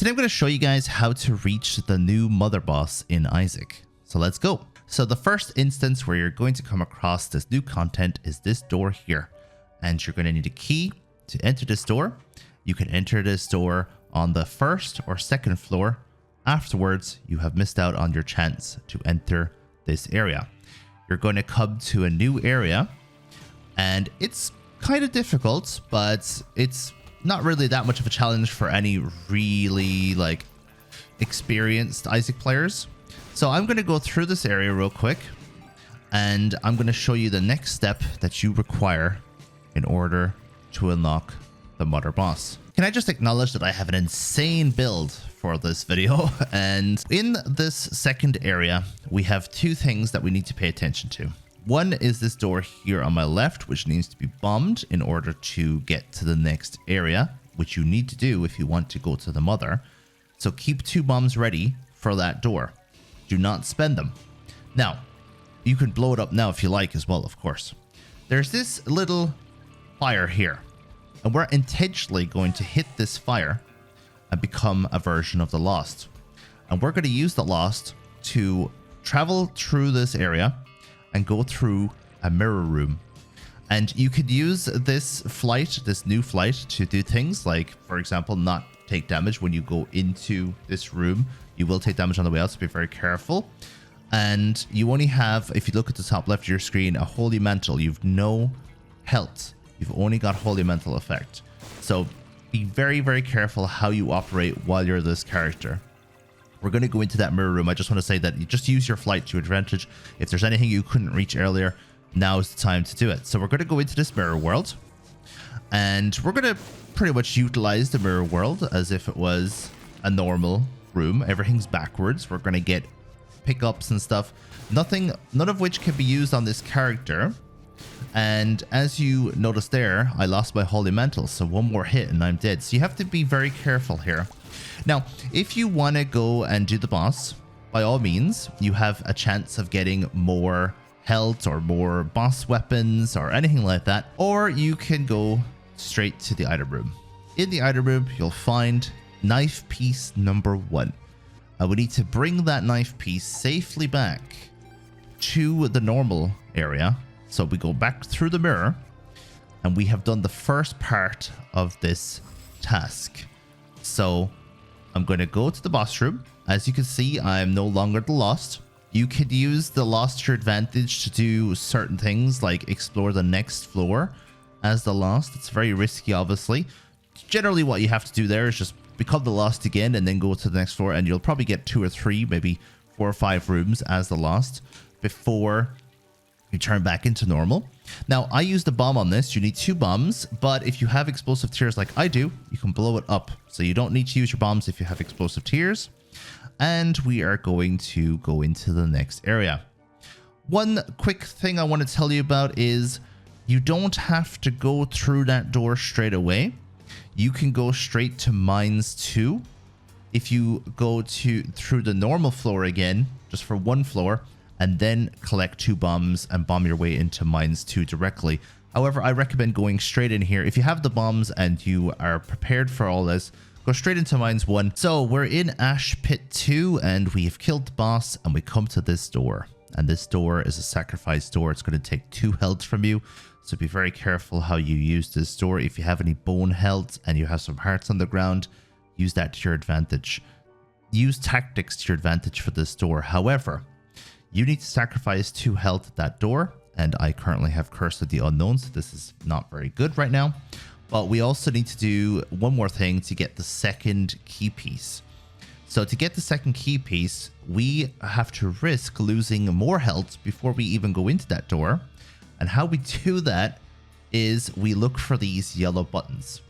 Today I'm going to show you guys how to reach the new mother boss in Isaac. So let's go. So the first instance where you're going to come across this new content is this door here. And you're going to need a key to enter this door. You can enter this door on the first or second floor. Afterwards, you have missed out on your chance to enter this area. You're going to come to a new area, and it's kind of difficult, but it's not really that much of a challenge for any really experienced Isaac players. So I'm going to go through this area real quick, and I'm going to show you the next step that you require in order to unlock the mother boss. Can I just acknowledge that I have an insane build for this video? And in this second area, we have two things that we need to pay attention to. One is this door here on my left, which needs to be bombed in order to get to the next area, which you need to do if you want to go to the mother. So keep 2 bombs ready for that door. Do not spend them. Now, you can blow it up now if you like as well, of course. There's this little fire here, and we're intentionally going to hit this fire and become a version of the Lost. And we're going to use the Lost to travel through this area and go through a mirror room. And you could use this flight, this new flight, to do things like, for example, not take damage when you go into this room. You will take damage on the way out, so be very careful. And you only have, if you look at the top left of your screen, a Holy Mantle. You've no health. You've only got Holy Mantle effect. So be very, very careful how you operate while you're this character. We're going to go into that mirror room. I just want to say that you just use your flight to your advantage. If there's anything you couldn't reach earlier, now is the time to do it. So we're going to go into this mirror world, and we're going to pretty much utilize the mirror world as if it was a normal room. Everything's backwards. We're going to get pickups and stuff. None of which can be used on this character. And as you notice there, I lost my Holy Mantle. So one more hit and I'm dead. So you have to be very careful here. Now, if you want to go and do the boss, by all means, you have a chance of getting more health or more boss weapons or anything like that. Or you can go straight to the item room. In the item room, you'll find knife piece number 1. We need to bring that knife piece safely back to the normal area. So we go back through the mirror, and we have done the first part of this task. So I'm going to go to the boss room. As you can see, I'm no longer the Lost. You could use the Lost to your advantage to do certain things like explore the next floor as the Lost. It's very risky, obviously. Generally, what you have to do there is just become the Lost again and then go to the next floor, and you'll probably get 2 or 3, maybe 4 or 5 rooms as the Lost before you turn back into normal. Now, I used a bomb on this. You need 2 bombs, but if you have explosive tears like I do, you can blow it up. So you don't need to use your bombs if you have explosive tears. And we are going to go into the next area. One quick thing I want to tell you about is you don't have to go through that door straight away. You can go straight to Mines 2. If you go through the normal floor again, just for 1 floor, and then collect 2 bombs and bomb your way into Mines 2 directly. However, I recommend going straight in here. If you have the bombs and you are prepared for all this, go straight into Mines 1. So we're in Ash Pit 2, and we have killed the boss, and we come to this door. And this door is a sacrifice door. It's going to take 2 health from you. So be very careful how you use this door. If you have any bone health and you have some hearts on the ground, use that to your advantage. Use tactics to your advantage for this door. However, you need to sacrifice 2 health at that door, and I currently have Curse of the Unknown, so this is not very good right now. But we also need to do one more thing to get the second key piece. So to get the second key piece, we have to risk losing more health before we even go into that door. And how we do that is we look for these yellow buttons.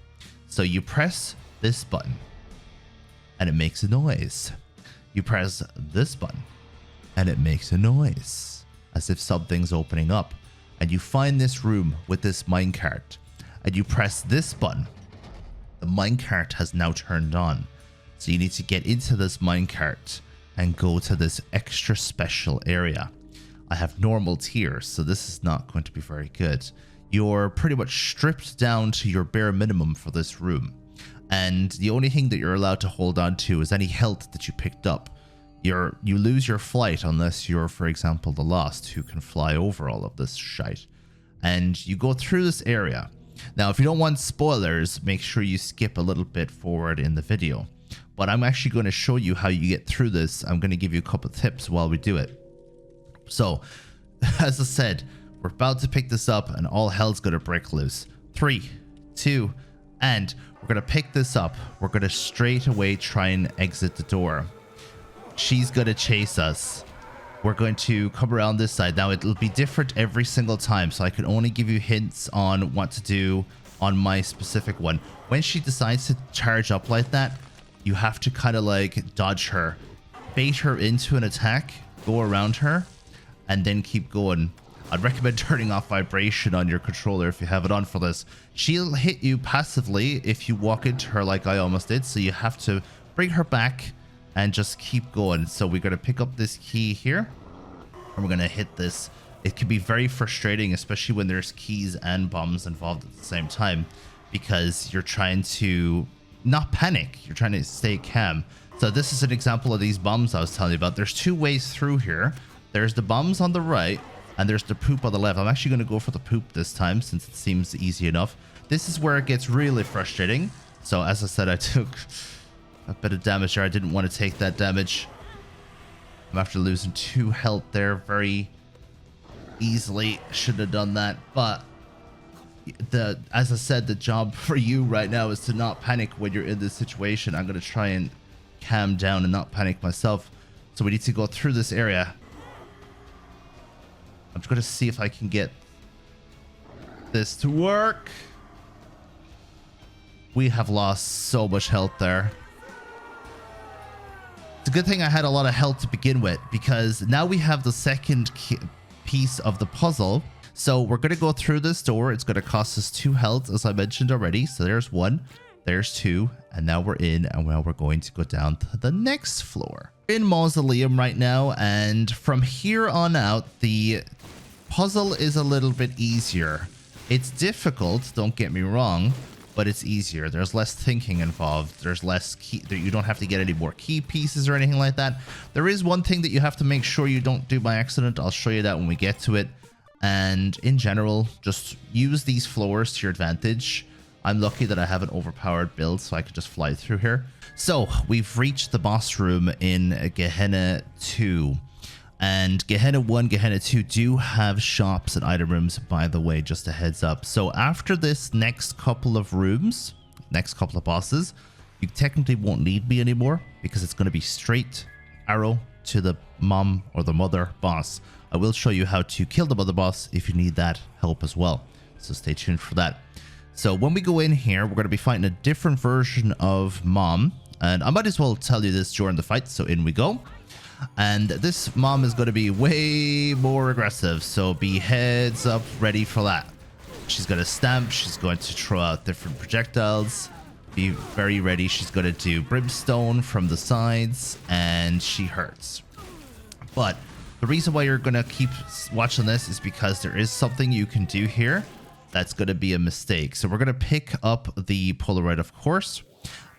So you press this button, and it makes a noise. You press this button, and it makes a noise as if something's opening up. And you find this room with this minecart, and you press this button. The minecart has now turned on. So you need to get into this minecart and go to this extra special area. I have normal tiers, so this is not going to be very good. You're pretty much stripped down to your bare minimum for this room. And the only thing that you're allowed to hold on to is any health that you picked up. You lose your flight unless you're, for example, the Lost, who can fly over all of this shite. And you go through this area. Now, if you don't want spoilers, make sure you skip a little bit forward in the video. But I'm actually going to show you how you get through this. I'm going to give you a couple of tips while we do it. So, as I said, we're about to pick this up and all hell's going to break loose. 3, 2, and we're going to pick this up. We're going to straight away try and exit the door. She's going to chase us. We're going to come around this side. Now, it'll be different every single time, so I can only give you hints on what to do on my specific one. When she decides to charge up like that, you have to kind of like dodge her, bait her into an attack, go around her, and then keep going. I'd recommend turning off vibration on your controller if you have it on for this. She'll hit you passively if you walk into her like I almost did, so you have to bring her back and just keep going. So we're going to pick up this key here, and we're going to hit this. It can be very frustrating, especially when there's keys and bombs involved at the same time, because you're trying to not panic. You're trying to stay calm. So this is an example of these bombs I was telling you about. There's two ways through here. There's the bombs on the right, and there's the poop on the left. I'm actually going to go for the poop this time, since it seems easy enough. This is where it gets really frustrating. So as I said, I took a bit of damage there. I didn't want to take that damage. I'm after losing 2 health there very easily. Should have done that, but as I said, the job for you right now is to not panic when you're in this situation. I'm going to try and calm down and not panic myself. So we need to go through this area. I'm just going to see if I can get this to work. We have lost so much health there. It's a good thing I had a lot of health to begin with, because now we have the second piece of the puzzle. So we're going to go through this door. It's going to cost us 2 health, as I mentioned already. So there's 1, there's 2, and now we're in, and now we're going to go down to the next floor. We're in Mausoleum right now, and from here on out, the puzzle is a little bit easier. It's difficult, don't get me wrong, but it's easier. There's less thinking involved. There's less key. You don't have to get any more key pieces or anything like that. There is one thing that you have to make sure you don't do by accident. I'll show you that when we get to it. And in general, just use these floors to your advantage. I'm lucky that I have an overpowered build, so I could just fly through here. So we've reached the boss room in Gehenna 2. And Gehenna 1, Gehenna 2 do have shops and item rooms, by the way, just a heads up. So after this next couple of rooms, next couple of bosses, you technically won't need me anymore, because it's going to be straight arrow to the mom or the mother boss. I will show you how to kill the mother boss if you need that help as well. So stay tuned for that. So when we go in here, we're going to be fighting a different version of mom. And I might as well tell you this during the fight. So in we go. And this mom is going to be way more aggressive. So be heads up ready for that. She's going to stamp. She's going to throw out different projectiles. Be very ready. She's going to do brimstone from the sides. And she hurts. But the reason why you're going to keep watching this is because there is something you can do here that's going to be a mistake. So we're going to pick up the Polaroid, of course,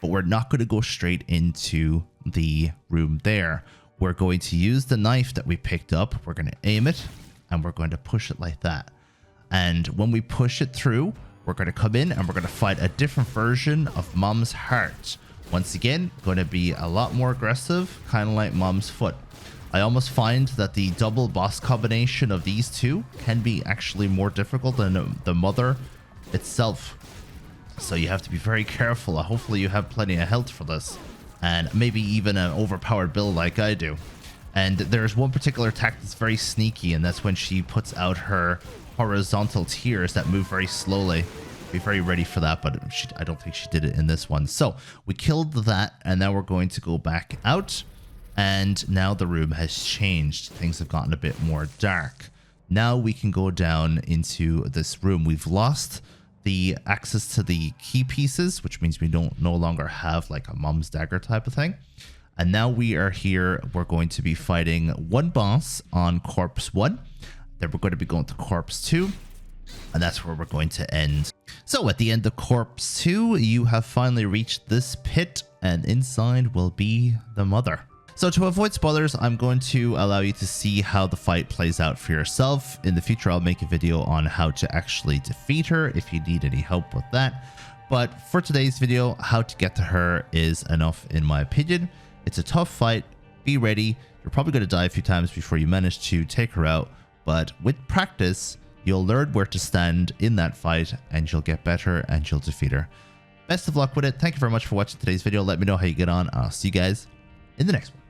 but we're not going to go straight into the room there. We're going to use the knife that we picked up. We're going to aim it, and we're going to push it like that. And when we push it through, we're going to come in, and we're going to fight a different version of Mom's heart. Once again, going to be a lot more aggressive, kind of like Mom's foot. I almost find that the double boss combination of these two can be actually more difficult than the mother itself. So you have to be very careful. Hopefully you have plenty of health for this, and maybe even an overpowered build like I do. And there's one particular attack that's very sneaky, and that's when she puts out her horizontal tiers that move very slowly. Be very ready for that, but I don't think she did it in this one. So we killed that, and now we're going to go back out. And now the room has changed. Things have gotten a bit more dark. Now we can go down into this room. We've lost the access to the key pieces, which means we don't no longer have like a mom's dagger type of thing. And now we are here. We're going to be fighting one boss on corpse 1. Then we're going to be going to corpse 2. And that's where we're going to end. So at the end of Corpse 2, you have finally reached this pit, and inside will be the mother. So to avoid spoilers, I'm going to allow you to see how the fight plays out for yourself. In the future, I'll make a video on how to actually defeat her if you need any help with that. But for today's video, how to get to her is enough in my opinion. It's a tough fight. Be ready. You're probably going to die a few times before you manage to take her out. But with practice, you'll learn where to stand in that fight and you'll get better and you'll defeat her. Best of luck with it. Thank you very much for watching today's video. Let me know how you get on. I'll see you guys in the next one.